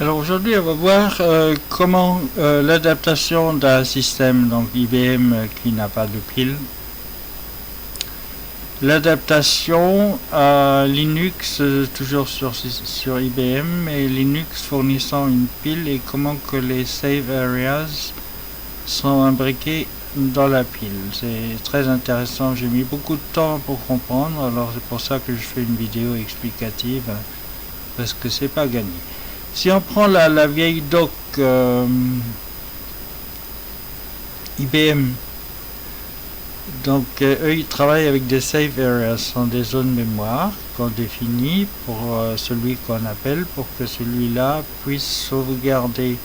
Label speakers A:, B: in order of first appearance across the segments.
A: Alors aujourd'hui, on va voir comment l'adaptation d'un système, donc IBM qui n'a pas de pile, l'adaptation à Linux, toujours sur IBM, et Linux fournissant une pile, et comment que les save areas sont imbriqués dans la pile. C'est très intéressant, j'ai mis beaucoup de temps pour comprendre, alors c'est pour ça que je fais une vidéo explicative, parce que c'est pas gagné. Si on prend la vieille doc IBM, donc eux ils travaillent avec des save areas, ce sont des zones mémoire qu'on définit pour celui qu'on appelle, pour que celui-là puisse sauvegarder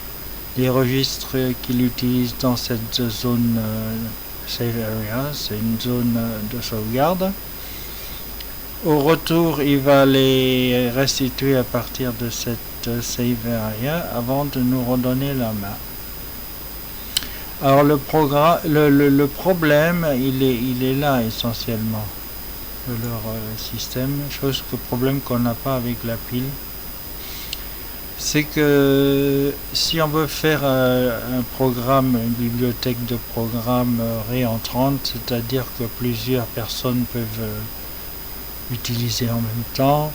A: les registres qu'il utilise dans cette zone save area, c'est une zone de sauvegarde. Au retour, il va les restituer à partir de cette save area avant de nous redonner la main. Alors le problème, il est là essentiellement de leur système, chose que problème qu'on n'a pas avec la pile. C'est que si on veut faire un programme, une bibliothèque de programmes réentrante, c'est-à-dire que plusieurs personnes peuvent utiliser en même temps,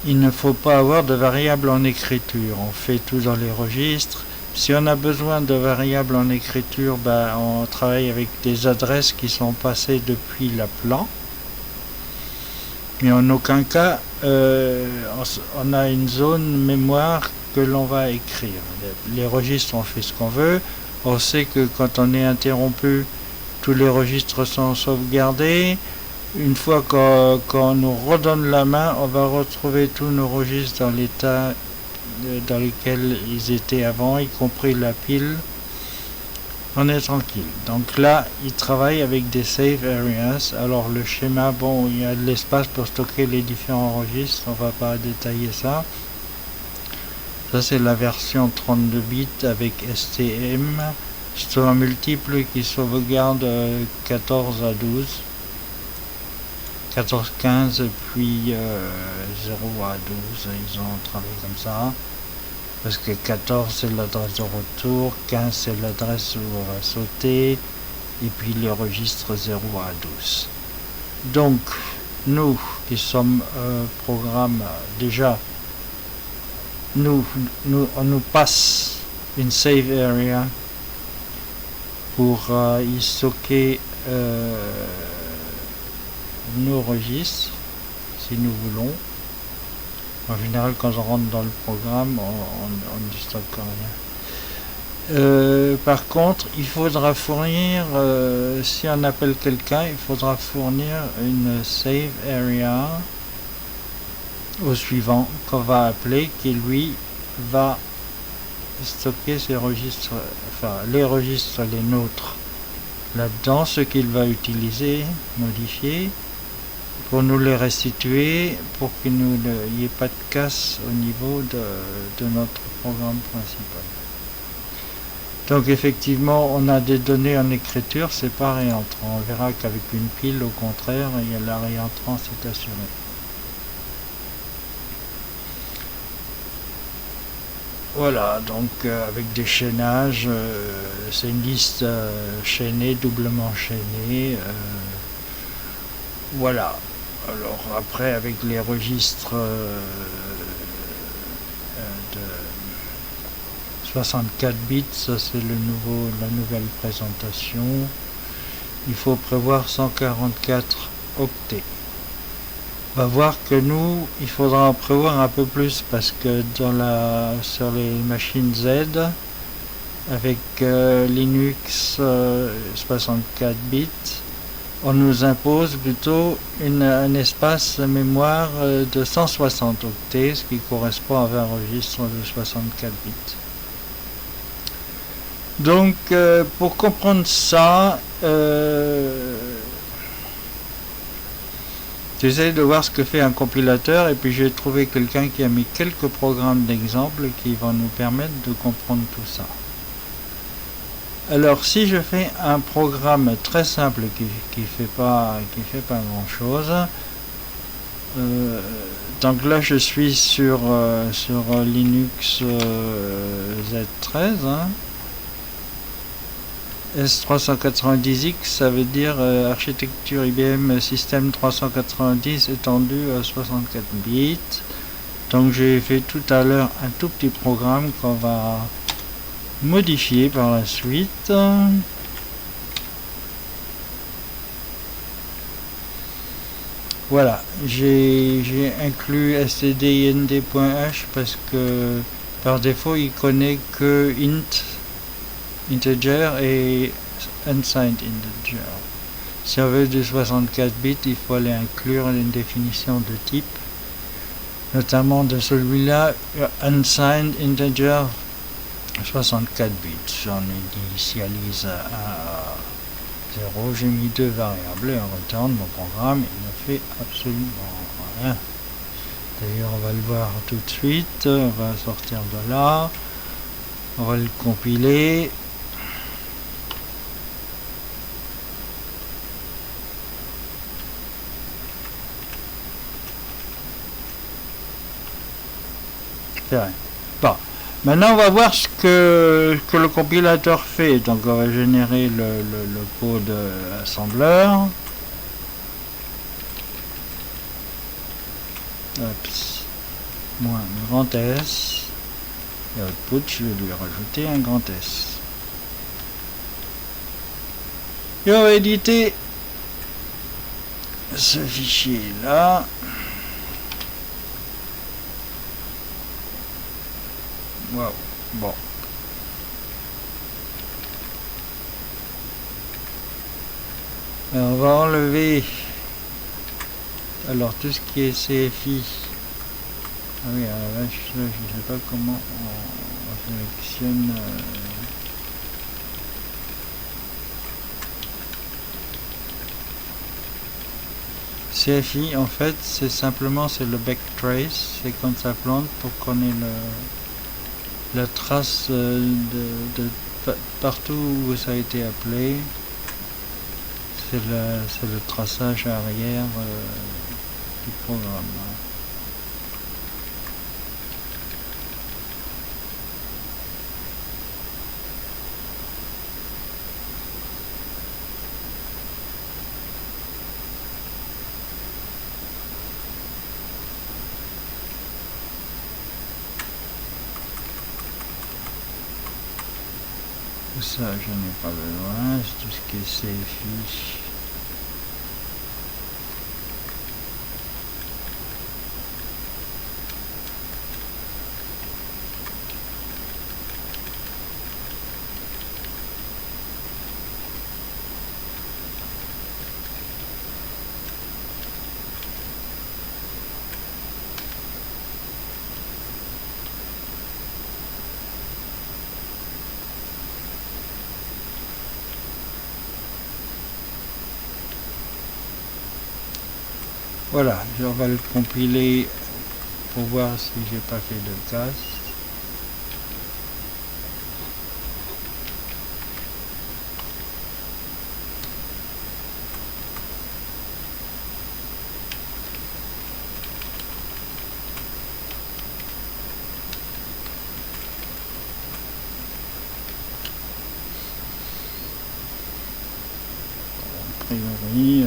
A: il ne faut pas avoir de variables en écriture. On fait tout dans les registres. Si on a besoin de variables en écriture, on travaille avec des adresses qui sont passées depuis la plan. Mais en aucun cas, on a une zone mémoire que l'on va écrire. Les registres, on fait ce qu'on veut. On sait que quand on est interrompu, tous les registres sont sauvegardés. Une fois qu'on nous redonne la main, on va retrouver tous nos registres dans l'état dans lequel ils étaient avant, y compris la pile. On est tranquille. Donc là, ils travaillent avec des save areas. Alors le schéma, bon, il y a de l'espace pour stocker les différents registres. On va pas détailler ça. Ça c'est la version 32 bits avec STM. Store multiple qui sauvegarde 14 à 12. 14, 15, puis 0 à 12, ils ont travaillé comme ça, parce que 14 c'est l'adresse de retour, 15 c'est l'adresse où on va sauter, et puis le registre 0 à 12. Donc, nous qui sommes programme, déjà, on nous passe une save area pour y stocker nos registres, si nous voulons. En général, quand on rentre dans le programme, on ne stocke rien. Par contre, il faudra fournir, si on appelle quelqu'un, il faudra fournir une save area au suivant qu'on va appeler, qui lui va stocker ces registres, enfin les registres, les nôtres, là-dedans, ce qu'il va utiliser, modifier, pour nous les restituer, pour qu'il n'y ait pas de casse au niveau de notre programme principal. Donc effectivement, on a des données en écriture, c'est pas réentrant. On verra qu'avec une pile, au contraire, il y a la réentrant, c'est assuré. Voilà, donc avec des chaînages, c'est une liste chaînée, doublement chaînée. Voilà. Alors après, avec les registres de 64 bits, ça c'est la nouvelle présentation. Il faut prévoir 144 octets. On va voir que nous, il faudra en prévoir un peu plus, parce que sur les machines Z, avec Linux 64 bits, on nous impose plutôt un espace mémoire de 160 octets, ce qui correspond à 20 registres de 64 bits. Donc, pour comprendre ça, j'essaie de voir ce que fait un compilateur, et puis j'ai trouvé quelqu'un qui a mis quelques programmes d'exemple qui vont nous permettre de comprendre tout ça. Alors si je fais un programme très simple qui fait pas grand chose, Donc là je suis sur Linux Z13, hein. S390X, ça veut dire architecture IBM système 390 étendue à 64 bits. Donc j'ai fait tout à l'heure un tout petit programme qu'on va modifier par la suite. Voilà, j'ai inclus stdind.h parce que par défaut il connaît que integer et unsigned integer. Si on veut du 64 bits, il faut aller inclure une définition de type, notamment de celui-là, unsigned integer 64 bits. J'en initialise à 0, j'ai mis deux variables et en retourne mon programme, il ne fait absolument rien. D'ailleurs, on va le voir tout de suite, on va sortir de là, on va le compiler. C'est vrai. Bon. Maintenant, on va voir ce que le compilateur fait. Donc, on va générer le code assembleur. Oups. Moins un grand S. Et output, je vais lui rajouter un grand S. Et on va éditer ce fichier là. Wow. Bon. Alors, on va enlever alors tout ce qui est CFI. Ah oui, alors là, je ne sais pas comment on sélectionne. CFI en fait c'est simplement le backtrace, c'est quand ça plante pour qu'on ait la trace de partout où ça a été appelé. C'est le traçage arrière du programme. Tout ça, je n'ai pas besoin, c'est tout ce qui est CFI. Voilà, on va le compiler pour voir si j'ai pas fait de casse. A priori,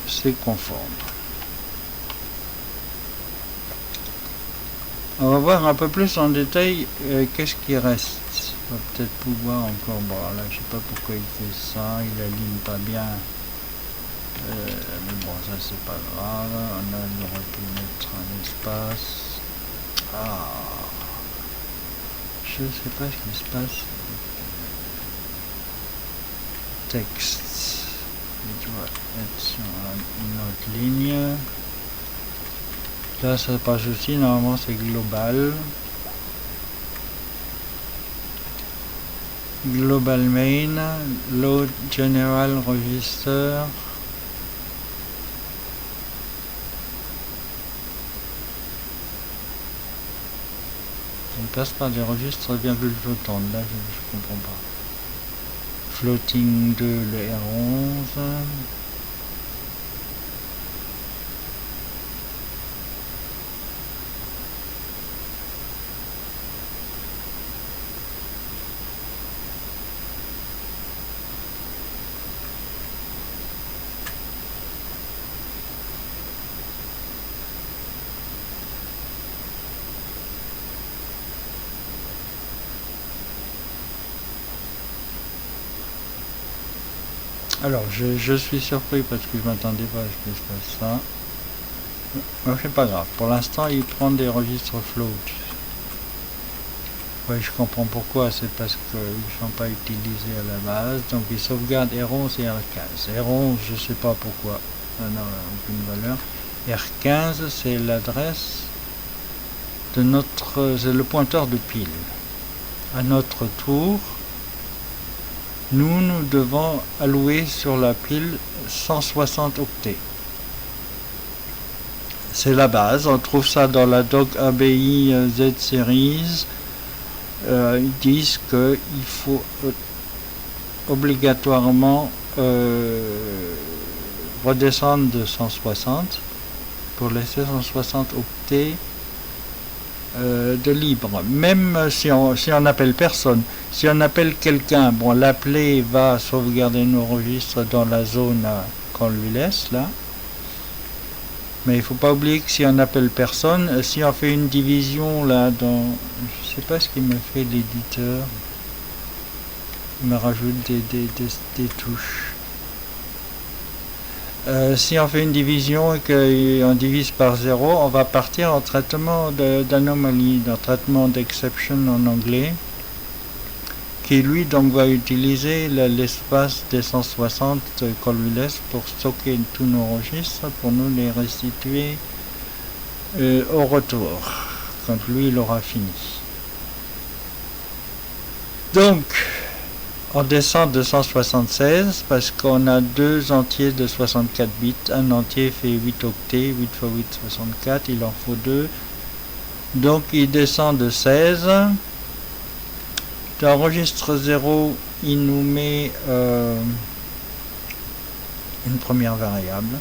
A: c'est conforme. On va voir un peu plus en détail qu'est-ce qui reste. On va peut-être pouvoir encore, bon là je sais pas pourquoi il fait ça, il aligne pas bien. Mais bon ça c'est pas grave, on aurait pu mettre un espace. Ah, je sais pas ce qui se passe. Texte, il doit être sur une autre ligne. Là ça passe aussi, normalement c'est global. Global main, load general register. On passe par des registres virgule flottante, là je comprends pas. Floating 2 le R11. Alors, je suis surpris parce que je m'attendais pas à ce qu'il se passe ça. Mais c'est pas grave. Pour l'instant, il prend des registres float. Oui, je comprends pourquoi. C'est parce qu'ils ne sont pas utilisés à la base. Donc, il sauvegarde R11 et R15. R11, je sais pas pourquoi. Ça n'a aucune valeur. R15, c'est l'adresse de notre... C'est le pointeur de pile. À notre tour, nous devons allouer sur la pile 160 octets. C'est la base, on trouve ça dans la doc ABI Z-Series. Ils disent qu'il faut obligatoirement redescendre de 160 pour laisser 160 octets de libre. Même si on appelle personne, si on appelle quelqu'un, bon, l'appelé va sauvegarder nos registres dans la zone qu'on lui laisse là. Mais il ne faut pas oublier que si on appelle personne, si on fait une division là dans... Je sais pas ce qu'il me fait l'éditeur. Il me rajoute des touches. Si on fait une division et qu'on divise par 0, on va partir en traitement d'anomalie, en traitement d'exception en anglais, qui lui donc va utiliser l'espace des 160 qu'on lui laisse pour stocker tous nos registres, pour nous les restituer au retour, quand lui il aura fini. Donc, on descend de 176 parce qu'on a deux entiers de 64 bits. Un entier fait 8 octets, 8 x 8, 64, il en faut 2. Donc il descend de 16. Dans registre 0, il nous met une première variable.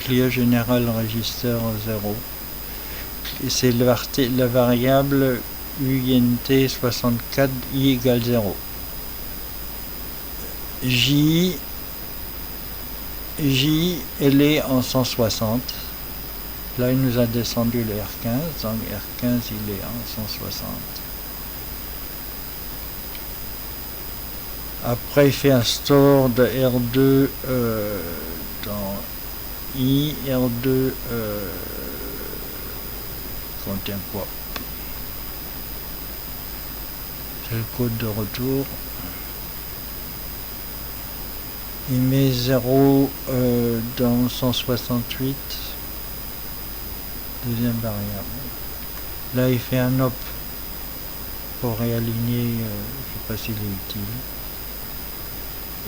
A: Clear General Register 0. C'est la variable UINT64 i égale 0. J, elle est en 160. Là, il nous a descendu le R15. Donc, R15, il est en 160. Après, il fait un store de R2 dans I. R2 contient quoi? C'est le code de retour. Il met 0 dans 168, deuxième variable. Là, il fait un op pour réaligner, je ne sais pas s'il est utile.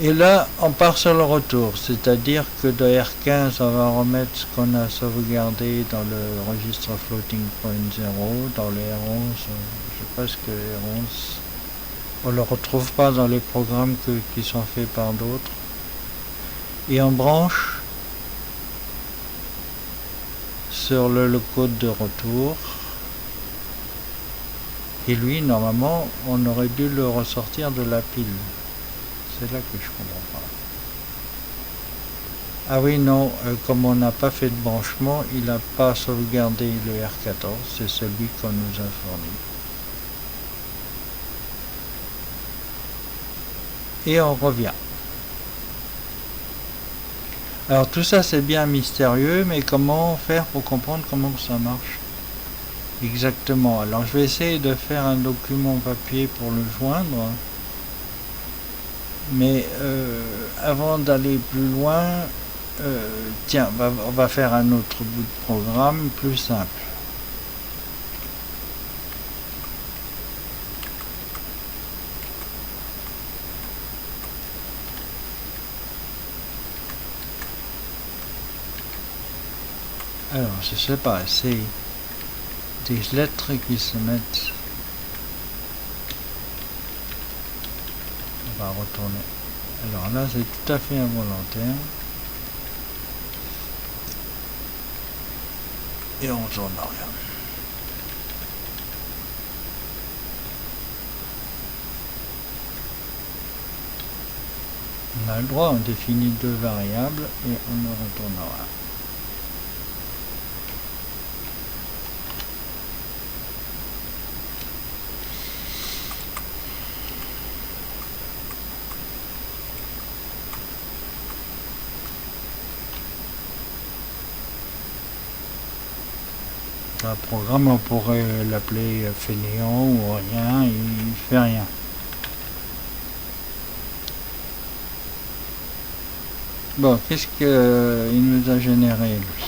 A: Et là, on part sur le retour, c'est-à-dire que de R15, on va remettre ce qu'on a sauvegardé dans le registre floating.0, dans le R11, je ne sais pas ce que R11, on ne le retrouve pas dans les programmes qui sont faits par d'autres. Et on branche sur le code de retour. Et lui, normalement, on aurait dû le ressortir de la pile. C'est là que je comprends pas. Ah oui, non, comme on n'a pas fait de branchement, il n'a pas sauvegardé le R14, c'est celui qu'on nous a fourni. Et on revient. Alors tout ça c'est bien mystérieux, mais comment faire pour comprendre comment ça marche exactement? Alors je vais essayer de faire un document papier pour le joindre, mais avant d'aller plus loin, tiens, on va faire un autre bout de programme plus simple. Alors, je sais pas, c'est des lettres qui se mettent. On va retourner. Alors là, c'est tout à fait involontaire. Et on tourne en rien. On a le droit, on définit deux variables et on ne retourne rien. Un programme, on pourrait l'appeler fainéant ou rien, il fait rien. Bon, qu'est-ce qu'il nous a généré, lui?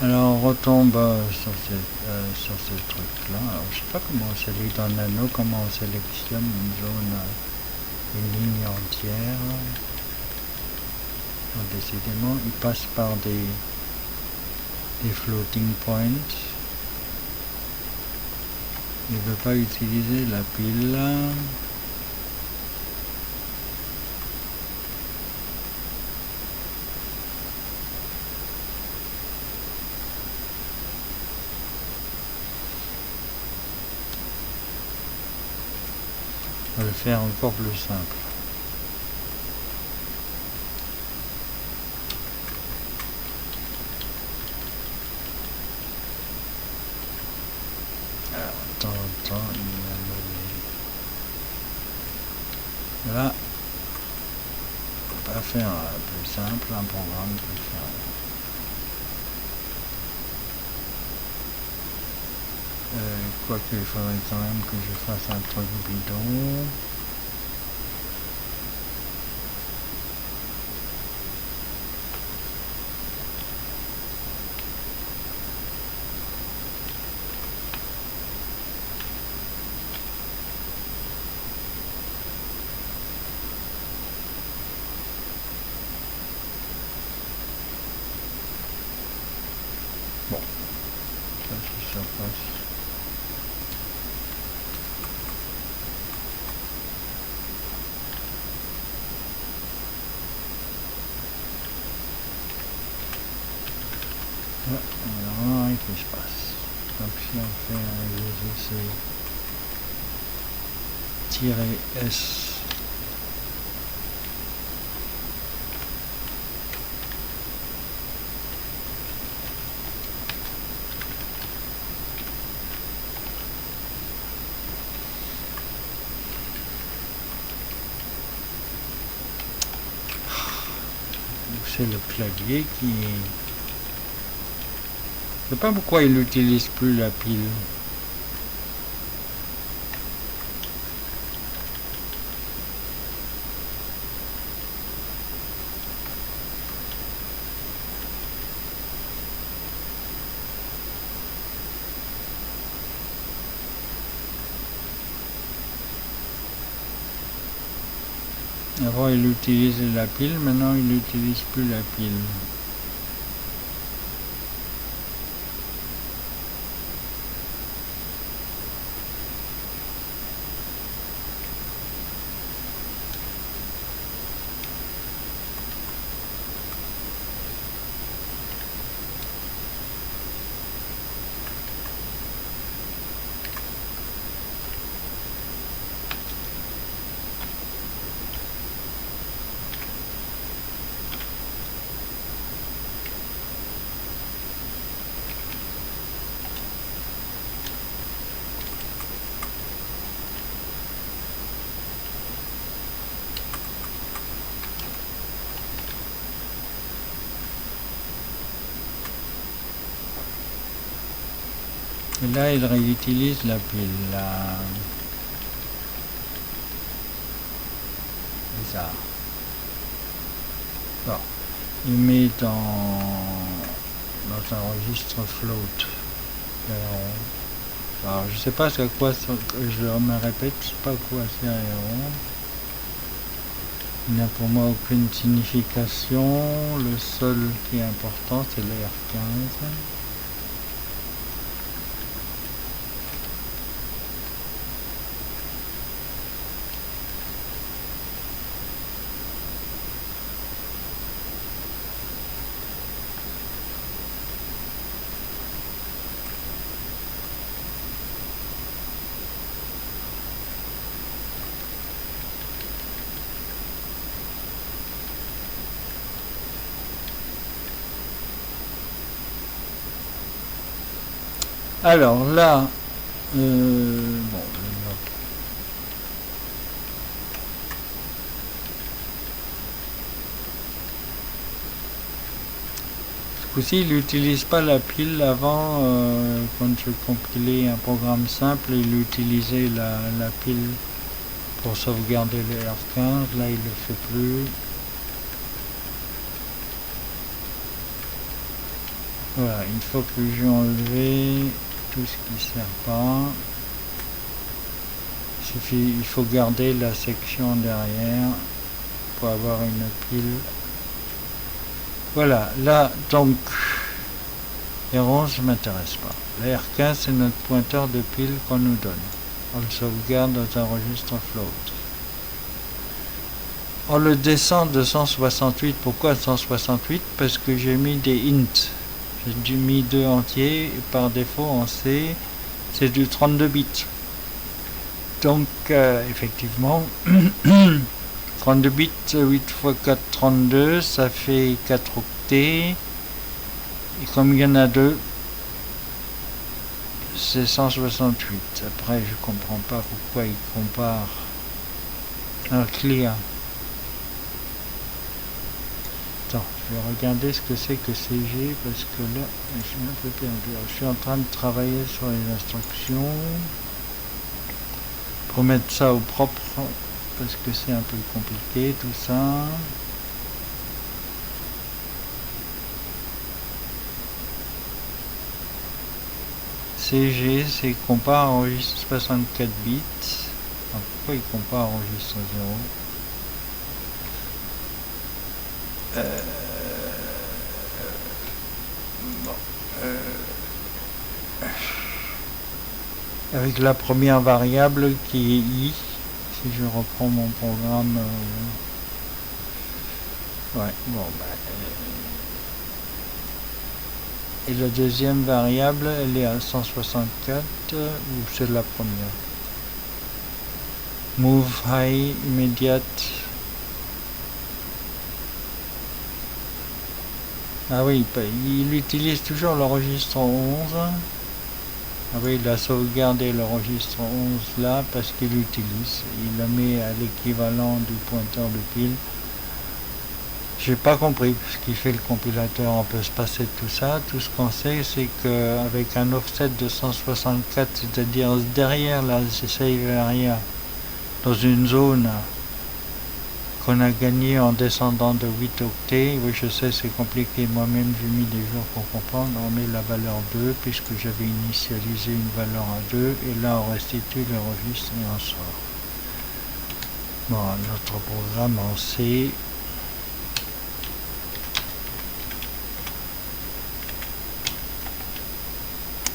A: Alors on retombe sur ce truc-là. Alors, je sais pas comment on sélectionne dans Nano, comment on sélectionne une zone, une ligne entière. Alors, décidément, il passe par des floating points. Il ne veut pas utiliser la pile. On va le faire encore plus simple. Alors, de temps en temps, il va me... Là, on va faire plus simple, un programme plus simple. Quoique, il faudrait quand même que je fasse un truc bidon. Bon, ça c'est surface. Alors, qu'est-ce qui se passe? Donc si on fait un exercice -S, c'est le clavier qui... Je sais pas pourquoi il n'utilise plus la pile. Avant il utilisait la pile, maintenant il n'utilise plus la pile. Et là, il réutilise la pile. Bizarre. Bon. Il met dans un registre float. Alors, je sais pas à quoi, je me répète, je sais pas à quoi sert Aéron. Il n'a pour moi aucune signification. Le seul qui est important, c'est l'AR15. Alors là, bon, ce coup-ci, il n'utilise pas la pile. Avant, quand je compilais un programme simple, il utilisait la pile pour sauvegarder le R15. Là, il le fait plus. Voilà, une fois que j'ai enlevé tout ce qui ne sert pas, il faut garder la section derrière pour avoir une pile. Voilà, là, donc, R11 ne m'intéresse pas. La R15, c'est notre pointeur de pile qu'on nous donne. On le sauvegarde dans un registre float. On le descend de 168. Pourquoi 168? Parce que j'ai mis des int. J'ai mis 2 entiers. Et par défaut, en C, c'est du 32 bits. Donc, effectivement, 32 bits, 8 x 4, 32, ça fait 4 octets. Et comme il y en a 2, c'est 168. Après, je comprends pas pourquoi il compare un clear. Attends, je vais regarder ce que c'est que CG, parce que là, je suis un peu perdu. Je suis en train de travailler sur les instructions pour mettre ça au propre, parce que c'est un peu compliqué tout ça. CG, c'est compare enregistre 64 bits. Alors, pourquoi il compare enregistre 0? Avec la première variable qui est i, si je reprends mon programme, ouais, bon, et la deuxième variable, elle est à 164, ou c'est la première? Move high immediate. Ah oui, il utilise toujours le registre 11. Ah oui, il a sauvegardé le registre 11 là parce qu'il l'utilise. Il le met à l'équivalent du pointeur de pile. J'ai pas compris ce qu'il fait le compilateur. On peut se passer de tout ça. Tout ce qu'on sait, c'est qu'avec un offset de 164, c'est-à-dire derrière la save area, dans une zone qu'on a gagné en descendant de 8 octets. Oui, je sais, c'est compliqué. Moi-même, j'ai mis des jours pour comprendre. On met la valeur 2, puisque j'avais initialisé une valeur à 2. Et là, on restitue le registre et on sort. Bon, notre programme en C.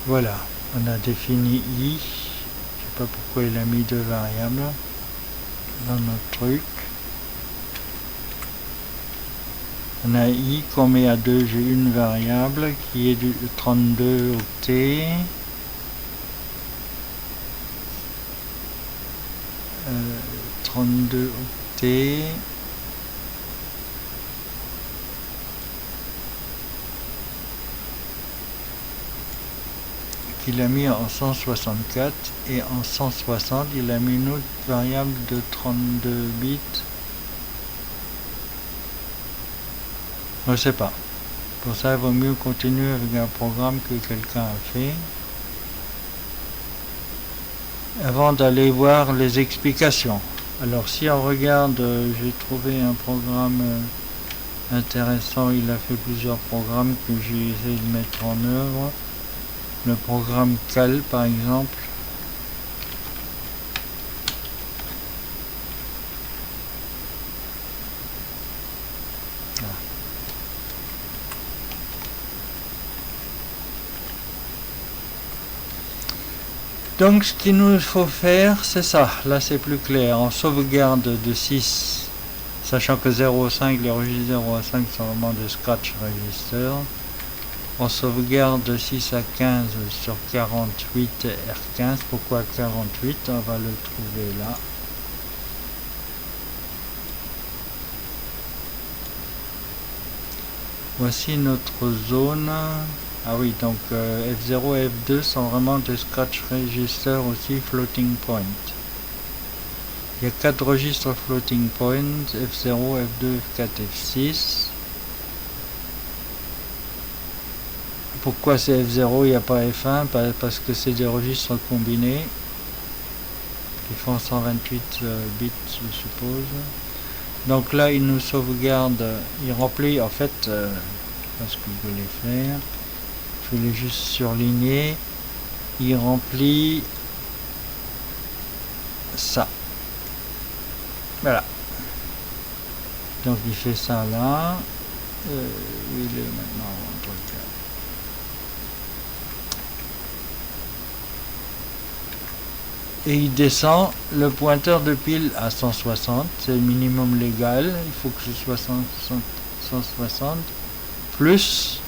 A: Voilà, on a défini I. Je sais pas pourquoi il a mis 2 variables dans notre truc. On a i qu'on met à 2, j'ai une variable qui est du 32 octets. 32 octets. Qu'il a mis en 164 et en 160 il a mis une autre variable de 32 bits. Je ne sais pas. Pour ça, il vaut mieux continuer avec un programme que quelqu'un a fait. Avant d'aller voir les explications. Alors, si on regarde, j'ai trouvé un programme intéressant. Il a fait plusieurs programmes que j'ai essayé de mettre en œuvre. Le programme cal, par exemple. Donc ce qu'il nous faut faire, c'est ça. Là c'est plus clair. On sauvegarde de 6, sachant que 0,5, les registres 0 à 5 sont vraiment des scratch registers. On sauvegarde de 6 à 15 sur 48 R15. Pourquoi 48? On va le trouver là. Voici notre zone. Ah oui, donc F0 et F2 sont vraiment des scratch register aussi floating point. Il y a 4 registres floating point, F0, F2, F4, F6. Pourquoi c'est F0, il n'y a pas F1? Parce que c'est des registres combinés qui font 128 bits, je suppose. Donc là, il nous sauvegarde, il remplit, en fait, je sais pas ce que je voulais faire. Je voulais juste surligner. Il remplit ça. Voilà. Donc il fait ça là. Il est maintenant en truc. Et il descend le pointeur de pile à 160, c'est le minimum légal, il faut que ce soit 160 plus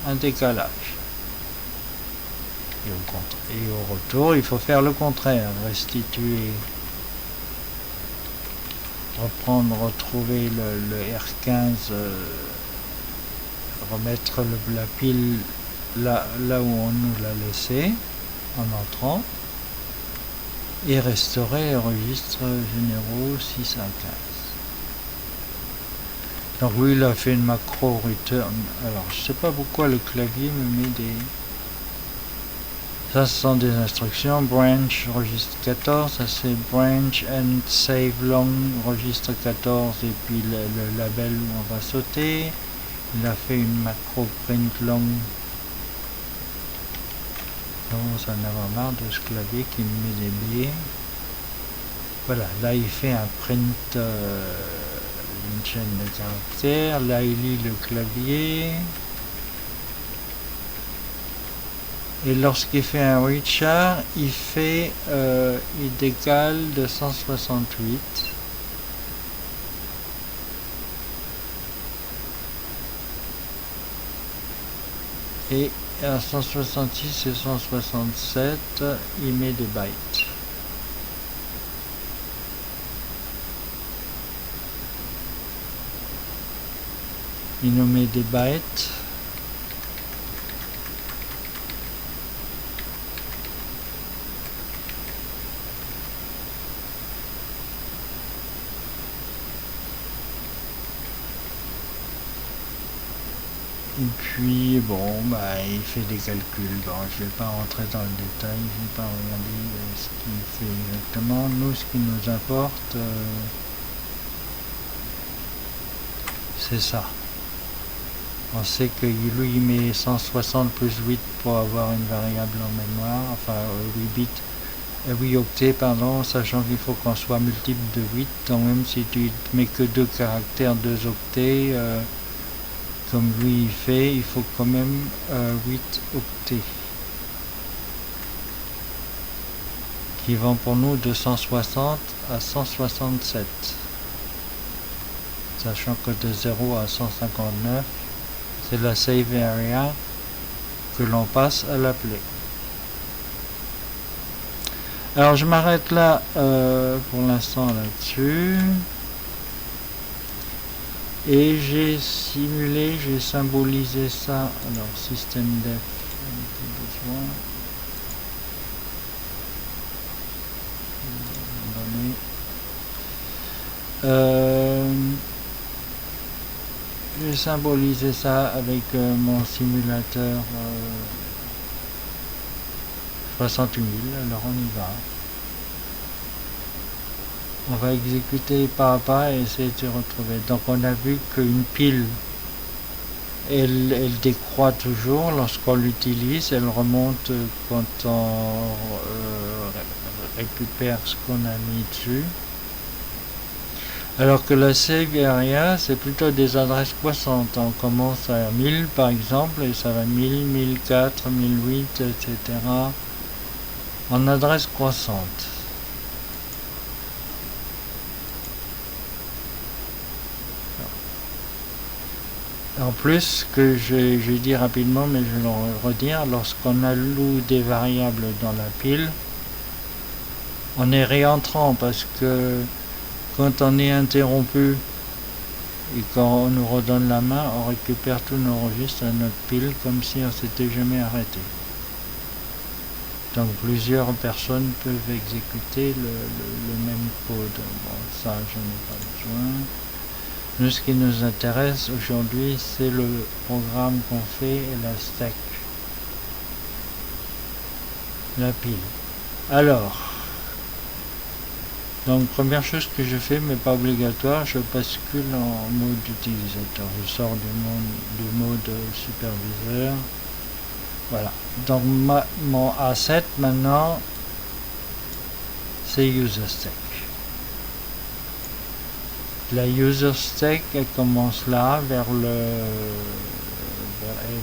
A: un décalage. Et au retour, il faut faire le contraire, restituer, retrouver le R15, remettre la pile là où on nous l'a laissé en entrant. Et restaurer les registres généraux 6 à 15. Donc lui il a fait une macro return. Alors je sais pas pourquoi le clavier me met des... Ça ce sont des instructions. Branch registre 14. Ça c'est branch and save long registre 14. Et puis le label où on va sauter. Il a fait une macro print long. Ça en avoir marre de ce clavier qui me met des biais. Voilà, là il fait un print, une chaîne de caractères. Là il lit le clavier. Et lorsqu'il fait un rechar, il décale de 168. Et à 166 et 167, il met des bytes. Il nous met des bytes. Et puis bon, il fait des calculs. Bon, je vais pas rentrer dans le détail, je vais pas regarder ce qu'il fait exactement. Nous, ce qui nous importe, c'est ça. On sait que lui il met 160 plus 8 pour avoir une variable en mémoire, enfin 8 bits, 8 octets pardon, sachant qu'il faut qu'on soit multiple de 8, donc même si tu mets que 2 caractères, 2 octets, comme lui il fait, il faut quand même 8 octets. Qui vont pour nous de 160 à 167. Sachant que de 0 à 159, c'est la save area que l'on passe à l'appeler. Alors je m'arrête là pour l'instant là-dessus. Et j'ai simulé, j'ai symbolisé ça. Alors système def, j'ai symbolisé ça avec mon simulateur 68 000, alors on y va. On va exécuter pas à pas et essayer de retrouver. Donc on a vu qu'une pile, elle décroît toujours lorsqu'on l'utilise, elle remonte quand on récupère ce qu'on a mis dessus. Alors que la save area, c'est plutôt des adresses croissantes. On commence à 1000 par exemple, et ça va 1000, 1004, 1008, etc. en adresse croissante. En plus, ce que j'ai dit rapidement, mais je vais le redire, lorsqu'on alloue des variables dans la pile, on est réentrant parce que quand on est interrompu Et quand on nous redonne la main, on récupère tous nos registres à notre pile comme si on s'était jamais arrêté. Donc plusieurs personnes peuvent exécuter le même code. Bon, ça, je n'ai pas besoin. Nous, ce qui nous intéresse aujourd'hui, c'est le programme qu'on fait et la stack, la pile. Alors, donc première chose que je fais, mais pas obligatoire, je bascule en mode utilisateur. Je sors du mode superviseur. Voilà. Donc mon asset maintenant, c'est user stack. La user stack, elle commence là, elle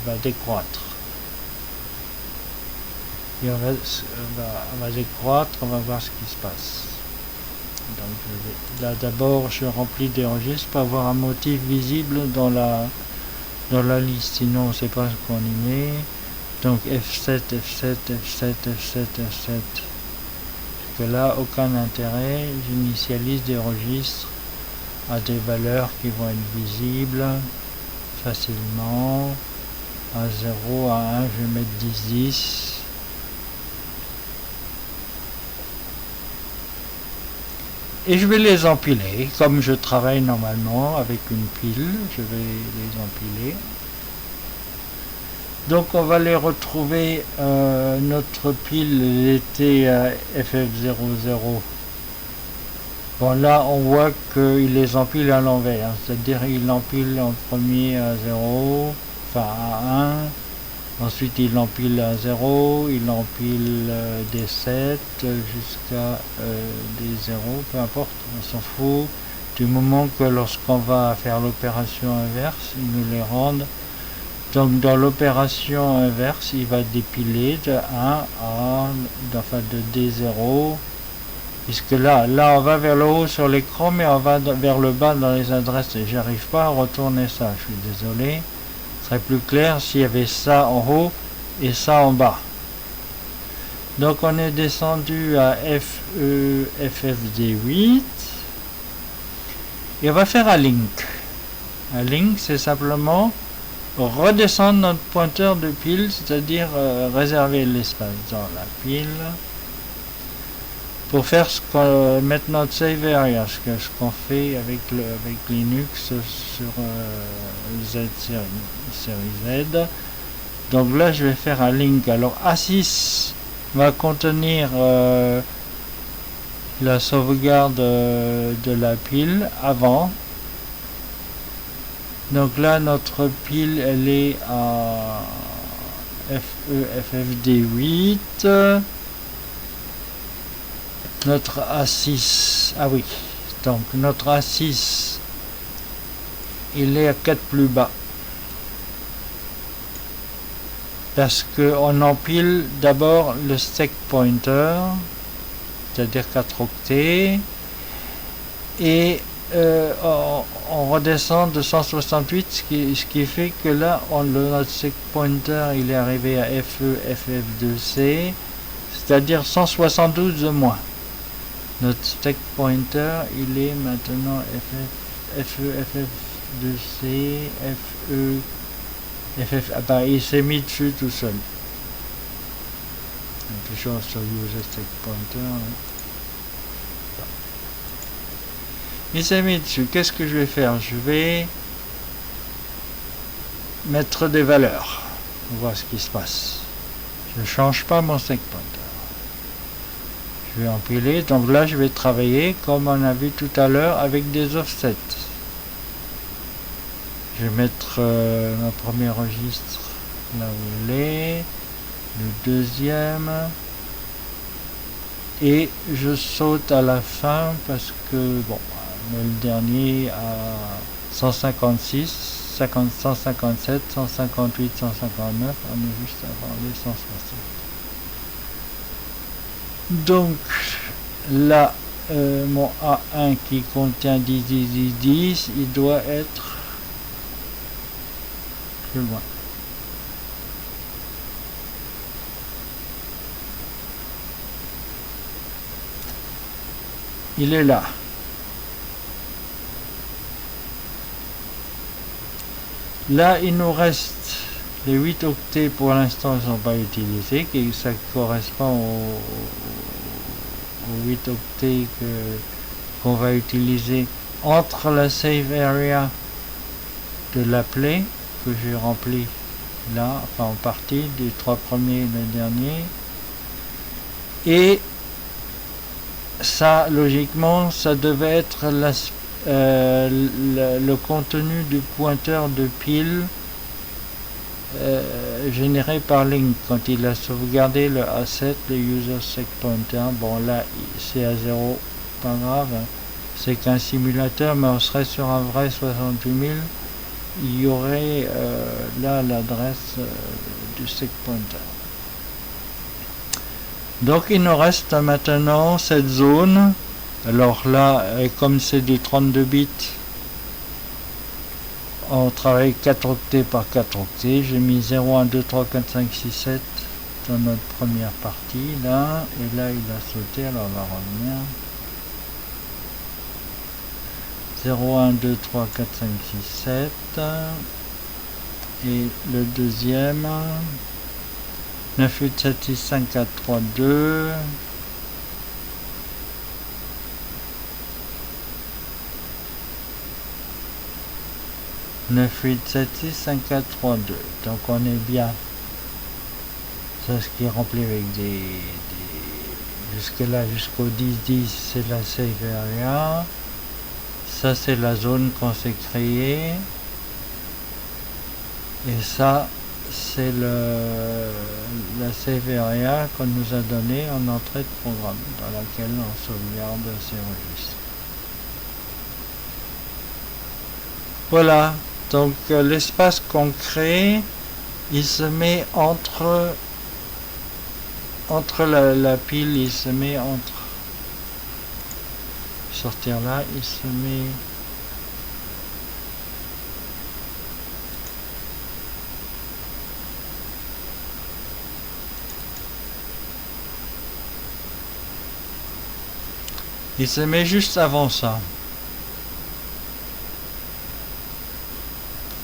A: va décroître. Et on va décroître, on va voir ce qui se passe. Donc là d'abord je remplis des registres pour avoir un motif visible dans la liste, sinon on ne sait pas ce qu'on y met. Donc F7, F7, F7, F7, F7. Parce que là, aucun intérêt, j'initialise des registres à des valeurs qui vont être visibles facilement. À 0, à 1, je vais mettre 10, 10. Et je vais les empiler, comme je travaille normalement avec une pile, je vais les empiler. Donc on va les retrouver, notre pile était à FF00. Bon là on voit qu'il les empile à l'envers, hein, c'est-à-dire il empile en premier à 0, enfin à 1, ensuite il empile à 0, il empile des 7 jusqu'à des 0, peu importe, on s'en fout, du moment que lorsqu'on va faire l'opération inverse, il nous les rende. Donc dans l'opération inverse, il va dépiler de 1 à, enfin de D0, puisque là on va vers le haut sur l'écran, mais on va vers le bas dans les adresses, et j'arrive pas à retourner ça, je suis désolé. Ce serait plus clair s'il y avait ça en haut et ça en bas. Donc on est descendu à FFD8, et on va faire un link. Un link, c'est simplement redescendre notre pointeur de pile, c'est-à-dire réserver l'espace dans la pile pour faire mettre notre save area, ce qu'on fait avec Linux sur série Z. Donc là je vais faire un link. Alors A6 va contenir la sauvegarde de la pile avant. Donc là notre pile elle est à FFD8. Notre A6, ah oui, donc notre A6 il est à 4 plus bas parce qu'on empile d'abord le stack pointer, c'est-à-dire 4 octets, et on redescend de 168, ce qui fait que là notre stack pointer il est arrivé à FF2C, c'est-à-dire 172 de moins. Notre stack pointer il est maintenant FF2C, FF, ah bah, il s'est mis dessus tout seul. Toujours sur user stack pointer. Il s'est mis dessus. Qu'est-ce que je vais faire? Je vais mettre des valeurs. On voit ce qui se passe. Je ne change pas mon stack pointer. Je vais empiler. Donc là, je vais travailler comme on a vu tout à l'heure avec des offsets. Je vais mettre mon premier registre là où il est, le deuxième, et je saute à la fin parce que bon, le dernier à 156, 157, 158, 159, on est juste avant les 160. Donc là, mon A1 qui contient 10, 10, 10, 10, il doit être plus loin. Il est là. Là, il nous reste les 8 octets pour l'instant ne sont pas utilisés, et ça correspond aux 8 octets qu'on va utiliser entre la save area de l'appelé que j'ai rempli là, enfin en partie, des 3 premiers et le dernier. Et ça, logiquement, ça devait être le contenu du pointeur de pile généré par Link quand il a sauvegardé le A7, le user set pointer. Bon, là, c'est à 0, pas grave, hein. C'est qu'un simulateur, mais on serait sur un vrai 68 000. Il y aurait là l'adresse du set pointer. Donc il nous reste maintenant cette zone. Alors là, comme c'est du 32 bits, on travaille 4 octets par 4 octets. J'ai mis 0, 1, 2, 3, 4, 5, 6, 7 dans notre première partie là. Et là il a sauté, alors on va revenir. 0, 1, 2, 3, 4, 5, 6, 7. Et le deuxième, 9, 8, 7, 6, 5, 4, 3, 2. 9, 8, 7, 6, 5, 4, 3, 2. Donc on est bien. Ça, ce qui est rempli avec des jusque là, jusqu'au 10, 10, c'est la save area. Ça, c'est la zone qu'on s'est créée. Et ça, c'est la save area qu'on nous a donné en entrée de programme, dans laquelle on sauvegarde ces registres. Voilà. Donc l'espace qu'on crée, il se met entre la pile, il se met entre, sortir là, il se met juste avant ça.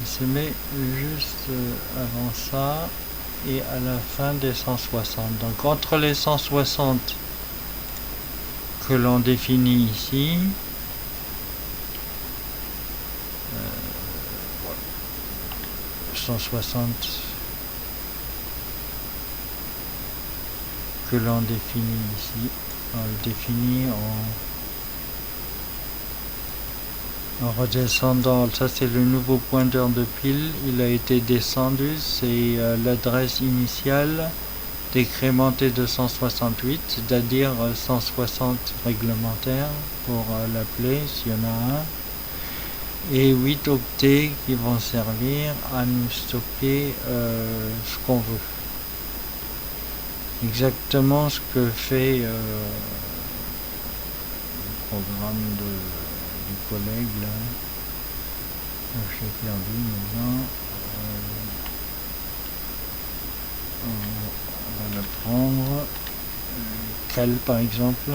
A: Il se met juste avant ça et à la fin des 160. Donc entre les 160 que l'on définit ici, voilà, 160 que l'on définit ici, on le définit en redescendant. Ça c'est le nouveau pointeur de pile, il a été descendu, c'est l'adresse initiale décrémentée de 168, c'est-à-dire 160 réglementaires pour l'appeler s'il y en a un, et 8 octets qui vont servir à nous stocker ce qu'on veut. Exactement ce que fait le programme du collègue là. J'ai perdu maintenant. On va le prendre. Cal par exemple.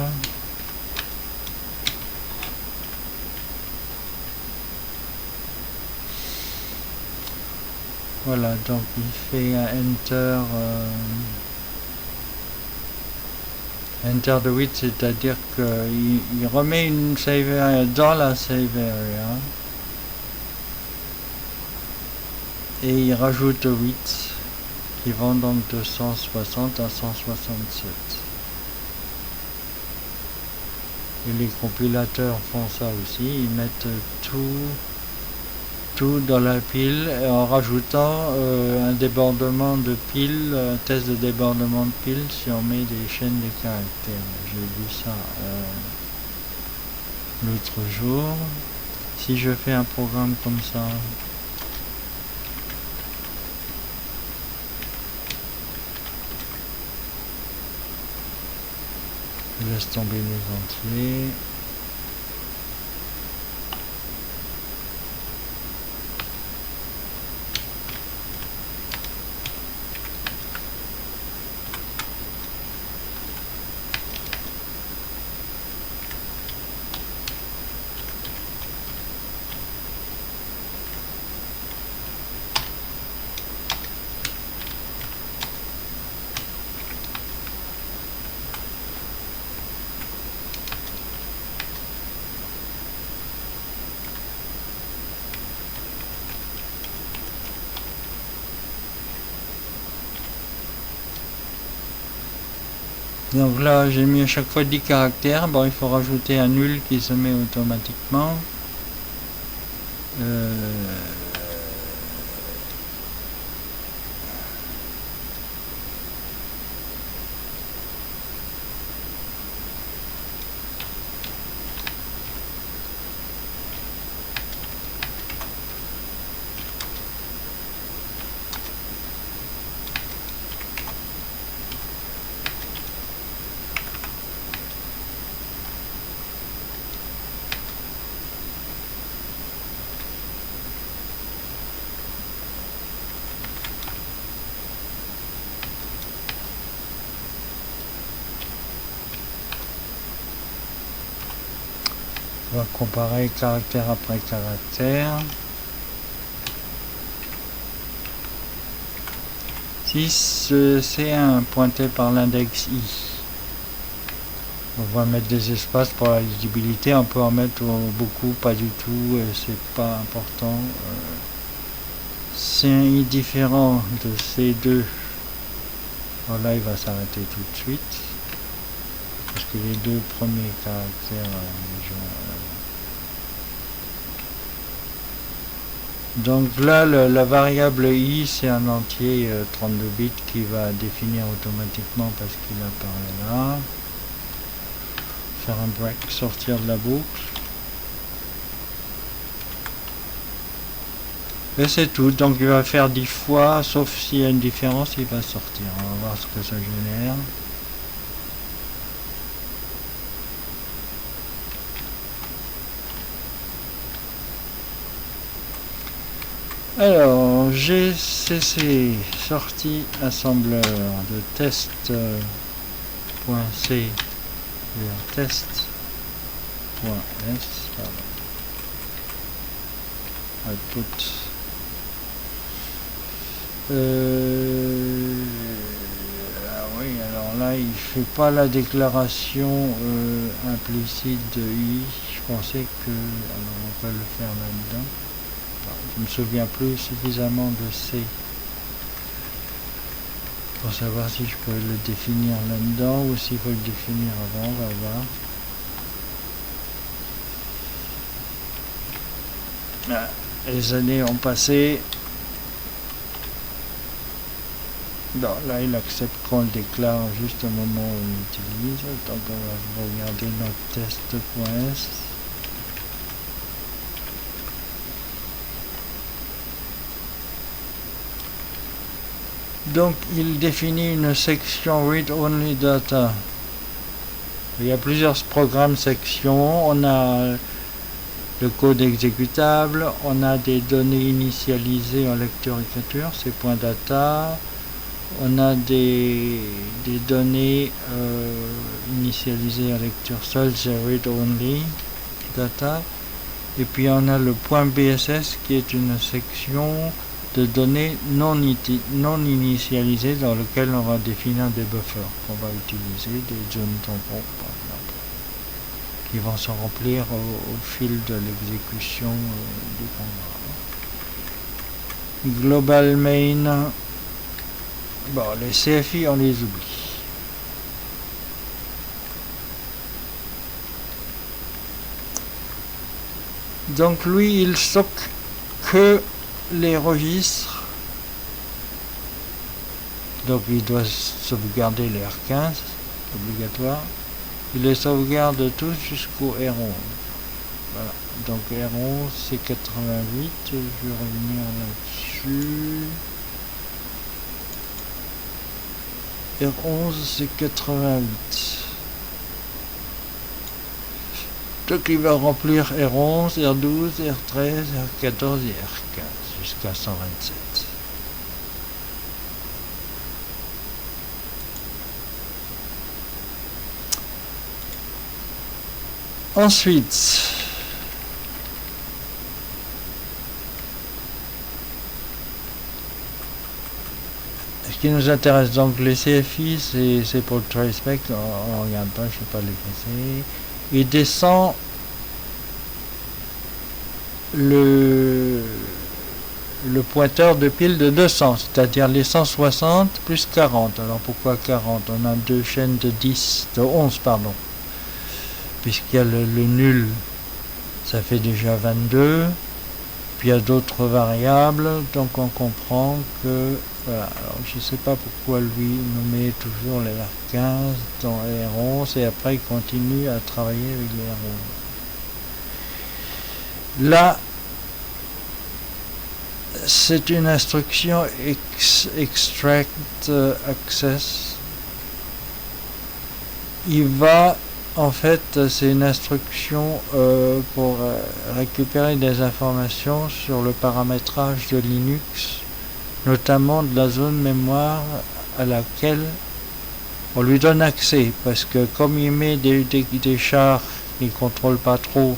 A: Voilà, donc il fait un enter. Enter the 8, c'est-à-dire qu'il remet une save area dans la save area et il rajoute 8 qui vont donc de 160 à 167. Et les compilateurs font ça aussi, ils mettent tout dans la pile en rajoutant un débordement de pile, un test de débordement de pile si on met des chaînes de caractères. J'ai vu ça l'autre jour. Si je fais un programme comme ça, je laisse tomber les entiers. Donc là j'ai mis à chaque fois 10 caractères. Bon, il faut rajouter un nul qui se met automatiquement. On va comparer caractère après caractère. Si ce C1 pointé par l'index I, on va mettre des espaces pour la lisibilité, on peut en mettre beaucoup, pas du tout, c'est pas important. C1 I différent de C2, voilà, il va s'arrêter tout de suite. Parce que les deux premiers caractères donc là la variable I c'est un entier 32 bits qui va définir automatiquement parce qu'il apparaît là. Faire un break, sortir de la boucle. Et c'est tout, donc il va faire 10 fois, sauf s'il y a une différence, il va sortir. On va voir ce que ça génère. Alors, GCC, sortie assembleur de test.c vers test.s, output. Oui, alors là, il fait pas la déclaration implicite de I. Je pensais que, alors on va le faire là-dedans. Je me souviens plus suffisamment de C pour savoir si je peux le définir là-dedans ou s'il faut le définir avant, on va voir. Les années ont passé. Non, là il accepte qu'on le déclare juste au moment où on l'utilise. Donc on va regarder notre test.s. Donc il définit une section read only data. Il y a plusieurs programmes sections. On a le code exécutable, on a des données initialisées en lecteur-écriture, c'est point data. On a des données initialisées en lecture seule, c'est read only data. Et puis on a le point BSS qui est une section de données non initialisées dans lequel on va définir des buffers qu'on va utiliser, des zones tampons par exemple, qui vont se remplir au fil de l'exécution du programme. Global main, bon, les CFI on les oublie. Donc lui il stocke que les registres, donc il doit sauvegarder les R15 obligatoire, il les sauvegarde tous jusqu'au R11. Voilà, donc R11 c'est 88, je vais revenir là-dessus. R11 c'est 88. Donc il va remplir R11, R12, R13, R14 et R15 jusqu'à 127. Ensuite, ce qui nous intéresse, donc les CFI, c'est pour le traceback, on ne regarde pas, je ne vais pas l'effacer. Il descend le pointeur de pile de 200, c'est-à-dire les 160 plus 40. Alors pourquoi 40? On a deux chaînes de 10, de 11 pardon, puisqu'il y a le nul, ça fait déjà 22, puis il y a d'autres variables, donc on comprend que, voilà, alors je ne sais pas pourquoi lui nous met toujours les R15 dans les R11, et après il continue à travailler avec les R11. Là, c'est une instruction extract access. Il va, en fait, c'est une instruction pour récupérer des informations sur le paramétrage de Linux, notamment de la zone mémoire à laquelle on lui donne accès, parce que comme il met des chars qu'il ne contrôle pas trop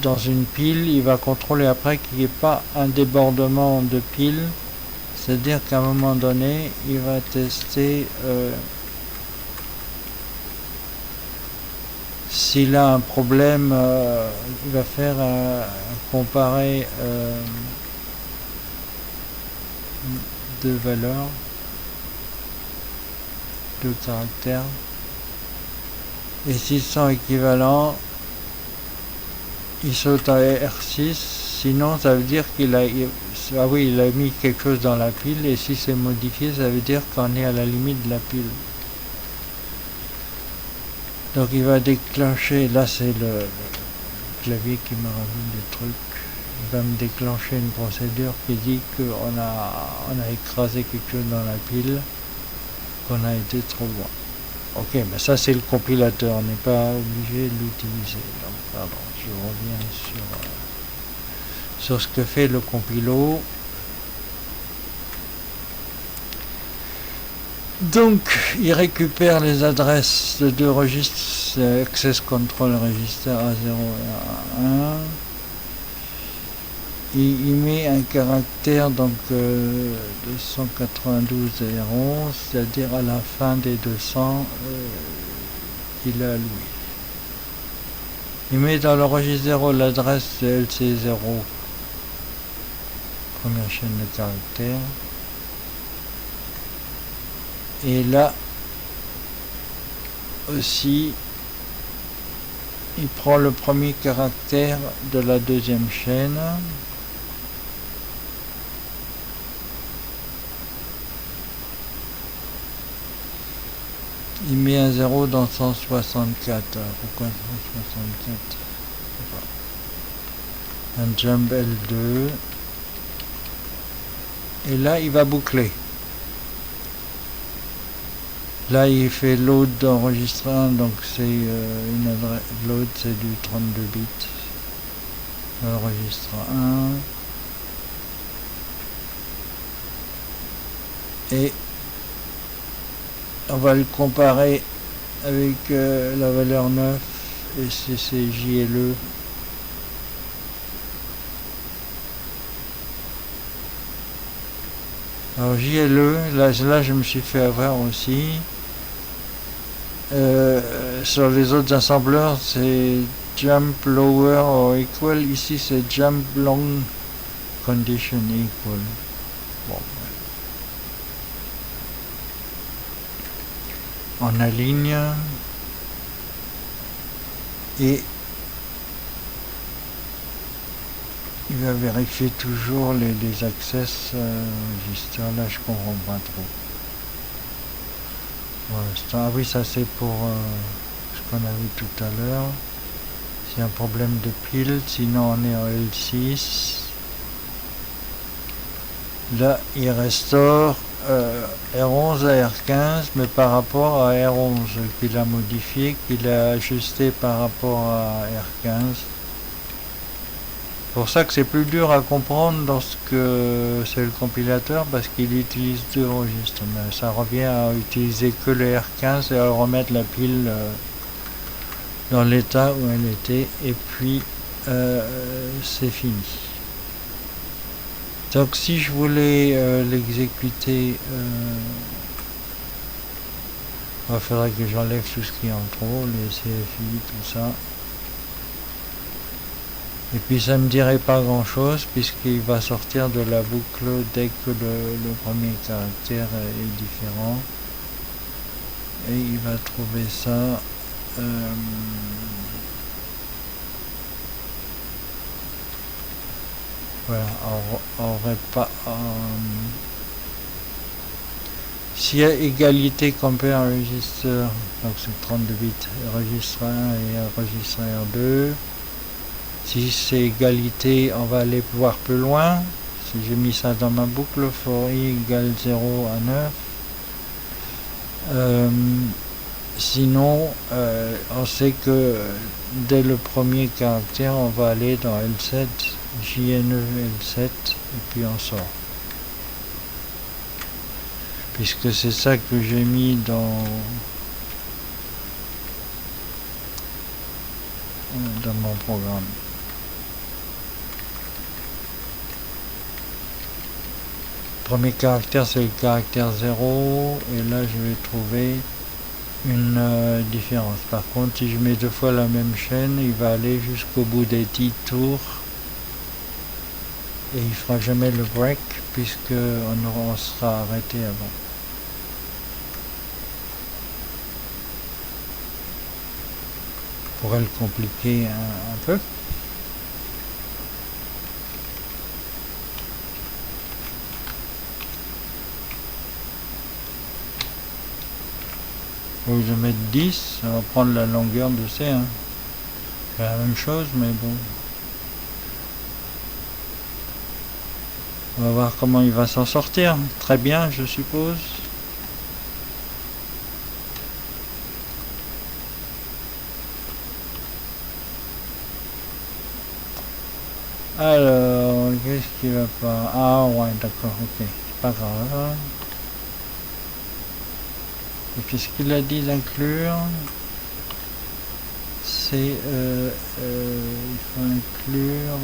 A: dans une pile, il va contrôler après qu'il n'y ait pas un débordement de pile, c'est-à-dire qu'à un moment donné, il va tester s'il a un problème, il va faire comparer deux valeurs, deux caractères, et s'ils sont équivalents, il saute à R6, sinon ça veut dire qu'il a, ah oui, il a mis quelque chose dans la pile, et si c'est modifié, ça veut dire qu'on est à la limite de la pile. Donc il va déclencher, là c'est le clavier qui me rajoute des trucs, il va me déclencher une procédure qui dit qu'on a écrasé quelque chose dans la pile, qu'on a été trop loin. Ok, mais ça c'est le compilateur, on n'est pas obligé de l'utiliser. Donc pardon, je reviens sur ce que fait le compilo. Donc il récupère les adresses de deux registres, Access Control Register A0 et A1. Il met un caractère donc 292 et R11, c'est-à-dire à la fin des 200 qu'il a alloué. Il met dans le registre 0 l'adresse de LC0, première chaîne de caractères. Et là aussi, il prend le premier caractère de la deuxième chaîne. Il met un 0 dans 164. Pourquoi 164? Un jump L2. Et là, il va boucler. Là, il fait load d'enregistre 1, donc c'est une adresse. Load, c'est du 32 bits. Enregistre 1. Et on va le comparer avec la valeur 9 et c'est JLE. Alors JLE, là je me suis fait avoir aussi. Sur les autres assembleurs, c'est jump lower or equal. Ici, c'est jump long condition equal. Bon. On aligne et il va vérifier toujours les access register. Là, je comprends pas trop. Ah oui, ça c'est pour ce qu'on a vu tout à l'heure. C'est un problème de pile, sinon on est en L6. Là, il restaure R11 à R15, mais par rapport à R11 qu'il a modifié, qu'il a ajusté par rapport à R15. C'est pour ça que c'est plus dur à comprendre lorsque c'est le compilateur, parce qu'il utilise deux registres. Mais ça revient à utiliser que le R15 et à remettre la pile dans l'état où elle était, et puis c'est fini. Donc si je voulais l'exécuter, il faudrait que j'enlève tout ce qui est en trop, les CFI, tout ça. Et puis ça me dirait pas grand chose puisqu'il va sortir de la boucle dès que le premier caractère est différent. Et il va trouver ça voilà, s'il y a égalité compare register, donc c'est 32 bits, registre 1 et registre 2. Si c'est égalité, on va aller voir plus loin. Si j'ai mis ça dans ma boucle, for i égale 0 à 9. Sinon, on sait que dès le premier caractère, on va aller dans L7, JNE L7, et puis on sort. Puisque c'est ça que j'ai mis dans mon programme. Premier caractère, c'est le caractère 0, et là je vais trouver une différence. Par contre, si je mets deux fois la même chaîne, il va aller jusqu'au bout des 10 tours et il fera jamais le break puisque on sera arrêté avant. Pourrait le compliquer un peu. Au lieu de mettre 10, ça va prendre la longueur de C1. C'est la même chose, mais bon. On va voir comment il va s'en sortir. Très bien, je suppose. Alors, qu'est-ce qui va pas? Ah ouais, d'accord, ok. C'est pas grave. Et qu'est-ce qu'il a dit d'inclure? C'est il faut inclure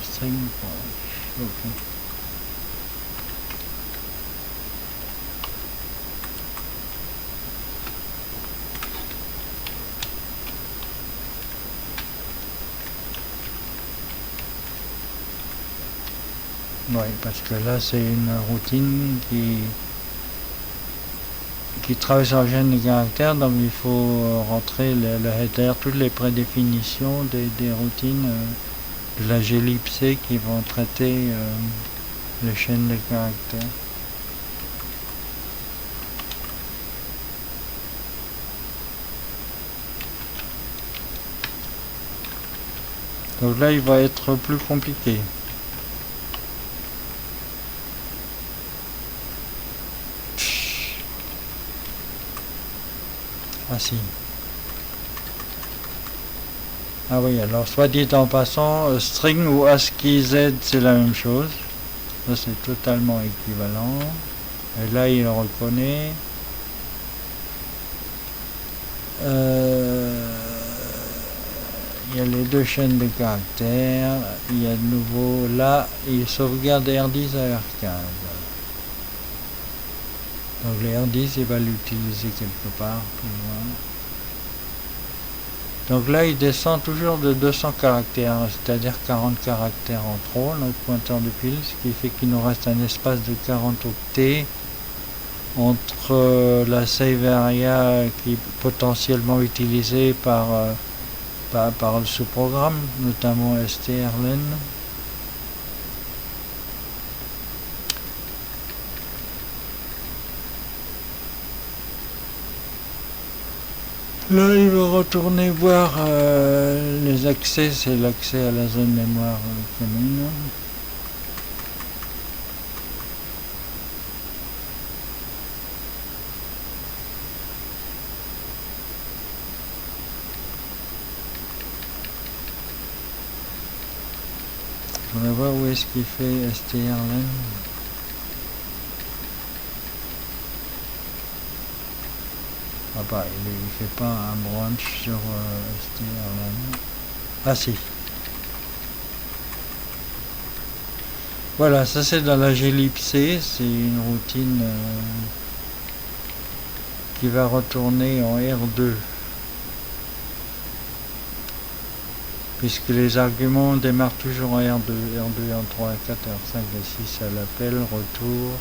A: string. Ok. Oui, parce que là c'est une routine qui travaille sur la chaîne de caractères, donc il faut rentrer le header, toutes les prédéfinitions des routines de la glibc qui vont traiter les chaînes de caractères. Donc là il va être plus compliqué. Ah si. Ah oui, alors soit dit en passant, string ou ASCII Z c'est la même chose. Ça c'est totalement équivalent. Et là il reconnaît. Il y a les deux chaînes de caractères. Il y a de nouveau là, il sauvegarde R10 à R15. Donc les R10 il va l'utiliser quelque part plus loin. Donc là il descend toujours de 200 caractères, c'est-à-dire 40 caractères en trop, notre pointeur de pile, ce qui fait qu'il nous reste un espace de 40 octets entre la save area qui est potentiellement utilisée par le sous-programme, notamment strlen. Là, il va retourner voir les accès, c'est l'accès à la zone mémoire commune. On va voir où est-ce qu'il fait strlen. Ah bah, il fait pas un branch sur strlen. Ah si. Voilà, ça c'est dans la glibc, c'est une routine qui va retourner en R2. puisque les arguments démarrent toujours en R2, R2, R3, R4, R5, R6 à l'appel, retour,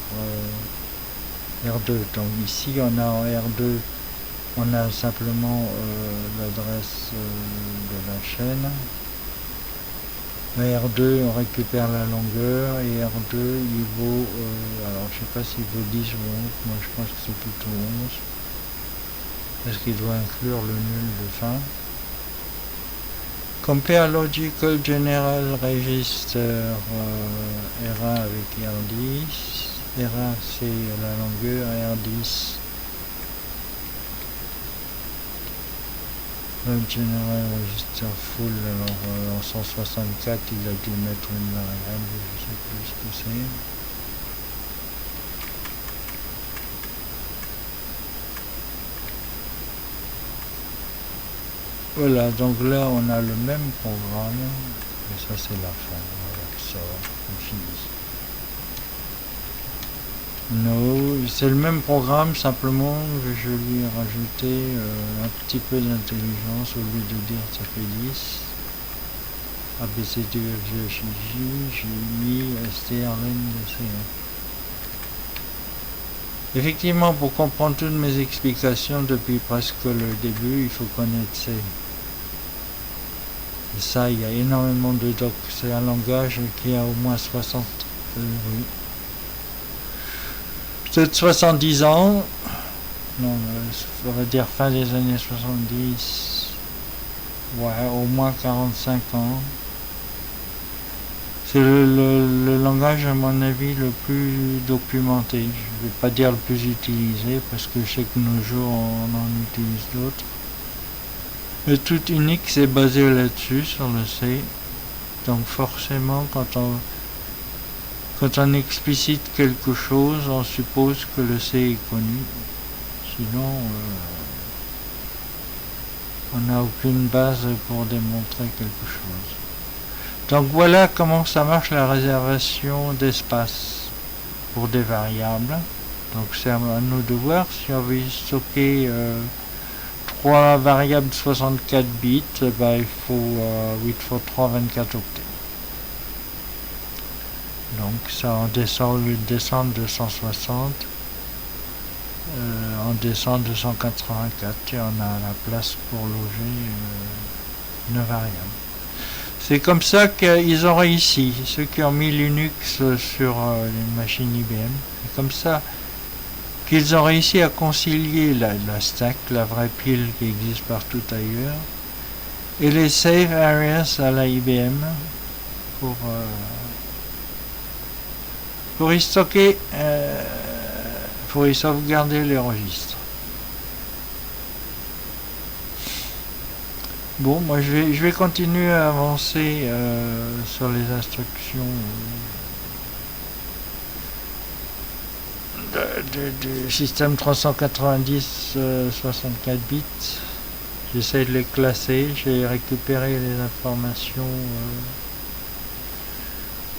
A: R2. Donc ici on a en R2, on a simplement l'adresse de la chaîne. R2 on récupère la longueur et R2 il vaut, alors je sais pas s'il vaut 10 ou 11, moi je pense que c'est plutôt 11, parce qu'il doit inclure le nul de fin. Compare Logical General Register R1 avec R10. R1 c'est la longueur, R10 le General Register Full. Alors en 164 il a dû mettre une variable, je sais plus ce que c'est. Voilà, donc là on a le même programme, et ça c'est la fin, voilà, ça on finit. No, c'est le même programme, simplement je lui ai rajouté un petit peu d'intelligence. Au lieu de dire ça fait 10 ABCDEFGHIJ, j'ai mis strlen. Effectivement, pour comprendre toutes mes explications depuis presque le début, il faut connaître C. Et ça, il y a énormément de docs. C'est un langage qui a au moins 60, peut-être 70 ans. Non, on va dire fin des années 70. Ouais, au moins 45 ans. C'est le langage, à mon avis, le plus documenté. Je ne vais pas dire le plus utilisé, parce que je sais que nos jours, on en utilise d'autres. Le tout unique, c'est basé là-dessus, sur le C. Donc forcément, quand on explicite quelque chose, on suppose que le C est connu. Sinon, on n'a aucune base pour démontrer quelque chose. Donc voilà comment ça marche la réservation d'espace pour des variables. Donc c'est à nous de voir si on veut stocker 3 variables de 64 bits, il faut 8 x 3, 24 octets. Donc ça on descend de 160, on descend de 184 et on a la place pour loger une variable. C'est comme ça qu'ils ont réussi, ceux qui ont mis Linux sur les machines IBM. C'est comme ça qu'ils ont réussi à concilier la stack, la vraie pile qui existe partout ailleurs, et les save areas à la IBM pour y stocker, pour y sauvegarder les registres. Bon, moi je vais continuer à avancer sur les instructions du système 390 64 bits. J'essaie de les classer, j'ai récupéré les informations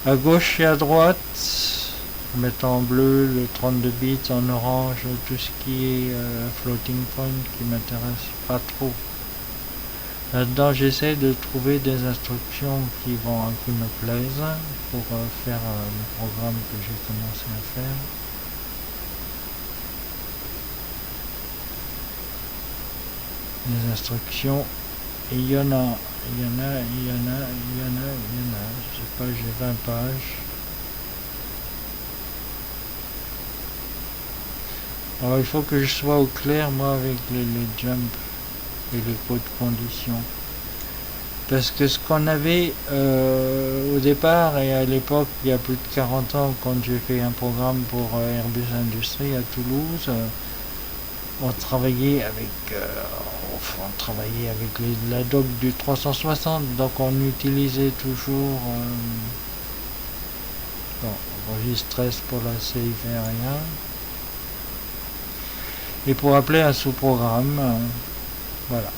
A: à gauche et à droite, en mettant en bleu le 32 bits, en orange tout ce qui est floating point qui m'intéresse pas trop. Là-dedans, j'essaie de trouver des instructions qui me plaisent pour faire le programme que j'ai commencé à faire. Les instructions, et il y en a, je sais pas, j'ai 20 pages. Alors il faut que je sois au clair, moi, avec les jump et les codes conditions. Parce que ce qu'on avait au départ et à l'époque, il y a plus de 40 ans, quand j'ai fait un programme pour Airbus Industrie à Toulouse, on travaillait avec la doc du 360, donc on utilisait toujours registre S pour la save area. Et pour appeler un sous-programme, voilà,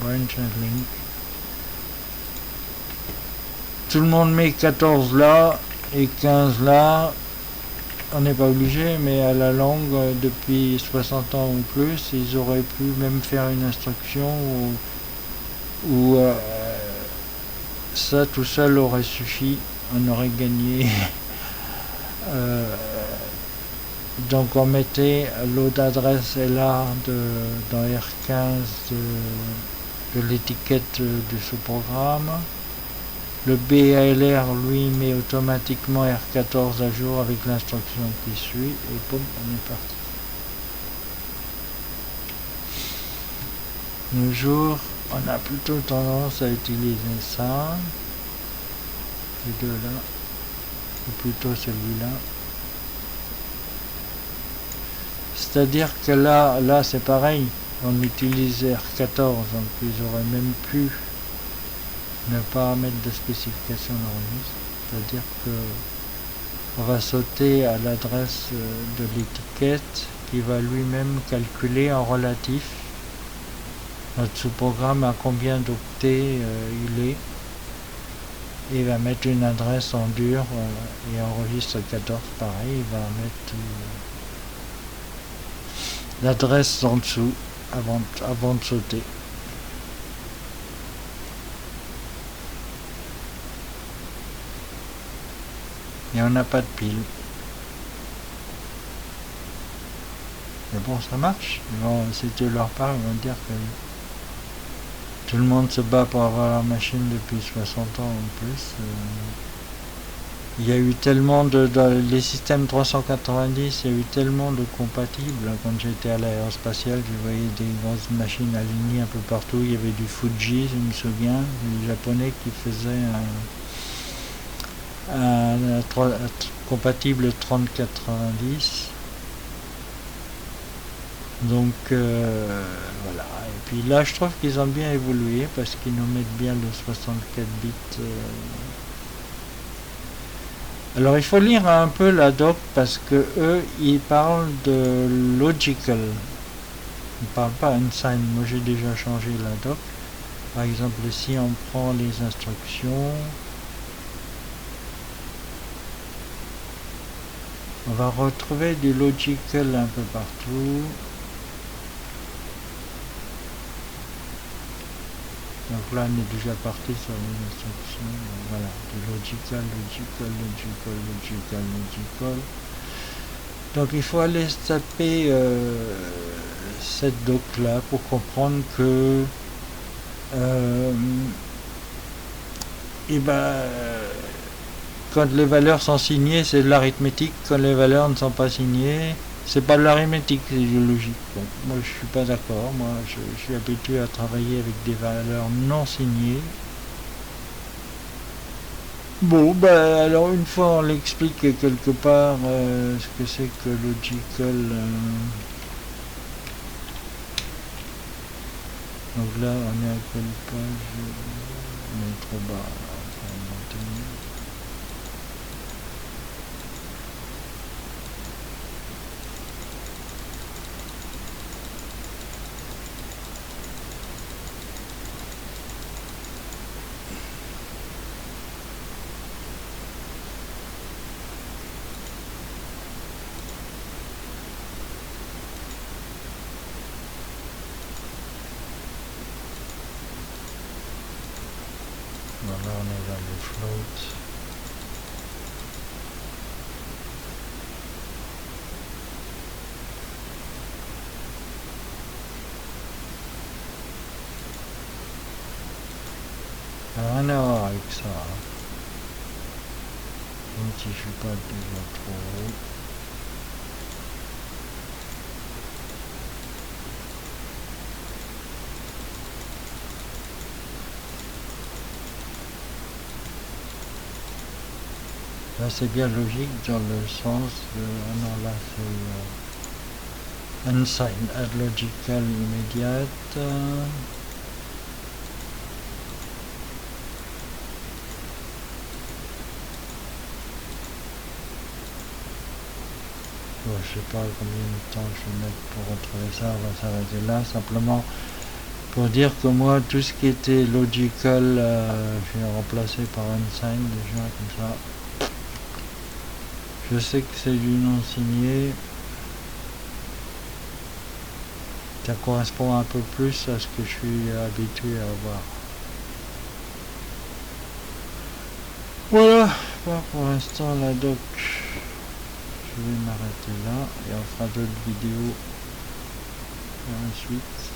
A: branch and link. Tout le monde met 14 là et 15 là. On n'est pas obligé, mais à la longue, depuis 60 ans ou plus, ils auraient pu même faire une instruction où Ça tout seul aurait suffi, on aurait gagné. Donc on mettait l'eau d'adresse est là dans R15 de l'étiquette de ce programme. Le BALR lui met automatiquement R14 à jour avec l'instruction qui suit et boum, on est parti. Nos jours, on a plutôt tendance à utiliser ça, ces deux-là, ou plutôt celui-là. C'est-à-dire que là c'est pareil, on utilise R14, donc ils auraient même pu ne pas mettre de spécification d'enregistre. C'est-à-dire que on va sauter à l'adresse de l'étiquette qui va lui-même calculer en relatif notre sous-programme à combien d'octets il est et il va mettre une adresse en dur et enregistre 14 pareil, il va mettre l'adresse en dessous avant de sauter. Et on n'a pas de pile. Mais bon, ça marche. Si tu leur parles, ils vont dire que tout le monde se bat pour avoir leur machine depuis 60 ans en plus. Il y a eu tellement dans les systèmes 390, il y a eu tellement de compatibles. Quand j'étais à l'aérospatiale, je voyais des grosses machines alignées un peu partout. Il y avait du Fuji, je me souviens, des Japonais qui faisaient un compatible 3090. Donc voilà. Et puis là, je trouve qu'ils ont bien évolué parce qu'ils nous mettent bien le 64 bits. Alors il faut lire un peu la doc parce que eux ils parlent de logical, ils parlent pas unsigned. Moi j'ai déjà changé la doc. Par exemple si on prend les instructions, on va retrouver du logical un peu partout. Donc là on est déjà parti sur les instructions. Voilà, du logical. Donc il faut aller se taper cette doc là pour comprendre que quand les valeurs sont signées c'est de l'arithmétique, quand les valeurs ne sont pas signées c'est pas de l'arithmétique, c'est du logique. Bon, moi je suis pas d'accord, moi je suis habitué à travailler avec des valeurs non signées. Bon, alors une fois on l'explique quelque part ce que c'est que logical. Donc là on est à quelle page? On est trop bas. Voilà, on est dans le float. Rien à voir avec ça. Même si je suis pas déjà trop haut. Là c'est bien logique dans le sens de... Ah non, là c'est unsigned, add logical immédiate. Bon, je sais pas combien de temps je vais mettre pour retrouver ça, on va s'arrêter là simplement pour dire que moi tout ce qui était logical je vais remplacer par unsigned déjà comme ça. Je sais que c'est du non signé. Ça correspond un peu plus à ce que je suis habitué à voir. Voilà, bah, pour l'instant la doc, je vais m'arrêter là et on fera d'autres vidéos par la suite.